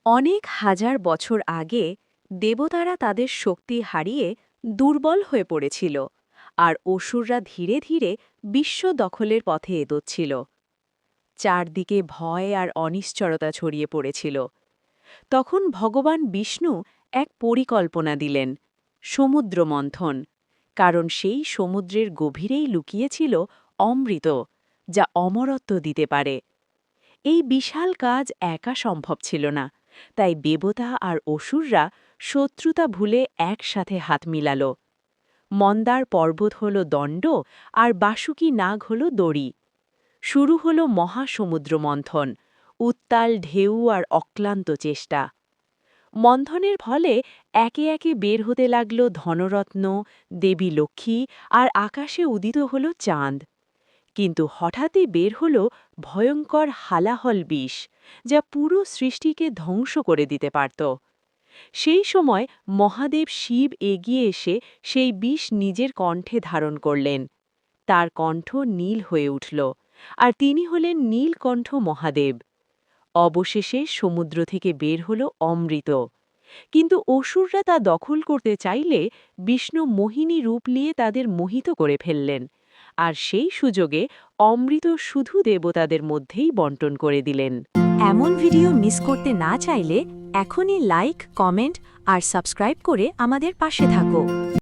অনেক হাজার বছর আগে দেবতারা তাদের শক্তি হারিয়ে দুর্বল হয়ে পড়েছিল আর অসুররা ধীরে ধীরে বিশ্ব দখলের পথে এগোচ্ছিল। চারদিকে ভয় আর অনিশ্চয়তা ছড়িয়ে পড়েছিল। তখন ভগবান বিষ্ণু এক পরিকল্পনা দিলেন, সমুদ্র মন্থন। কারণ সেই সমুদ্রের গভীরেই লুকিয়েছিল অমৃত, যা অমরত্ব দিতে পারে। এই বিশাল কাজ একা সম্ভব ছিল না, তাই দেবতা আর অসুররা শত্রুতা ভুলে একসাথে হাত মিলাল। মন্দার পর্বত হল দণ্ড আর বাসুকি নাগ হল দড়ি। শুরু হল মহাসমুদ্র মন্থন, উত্তাল ঢেউ আর অক্লান্ত চেষ্টা। মন্থনের ফলে একে একে বের হতে লাগল ধনরত্ন, দেবী লক্ষ্মী আর আকাশে উদিত হল চাঁদ। কিন্তু হঠাৎই বের হল ভয়ঙ্কর হালাহল বিষ, যা পুরো সৃষ্টিকে ধ্বংস করে দিতে পারত। সেই সময় মহাদেব শিব এগিয়ে এসে সেই বিষ নিজের কণ্ঠে ধারণ করলেন। তার কণ্ঠ নীল হয়ে উঠল, আর তিনি হলেন নীলকণ্ঠ মহাদেব। অবশেষে সমুদ্র থেকে বের হল অমৃত। কিন্তু অসুররা তা দখল করতে চাইলে বিষ্ণু মোহিনী রূপ নিয়ে তাদের মোহিত করে ফেললেন, আর সেই সুযোগে অমৃত শুধু দেবতাদের মধ্যেই বণ্টন করে দিলেন। এমন ভিডিও মিস করতে না চাইলে এখনই লাইক, কমেন্ট আর সাবস্ক্রাইব করে আমাদের পাশে থাকো।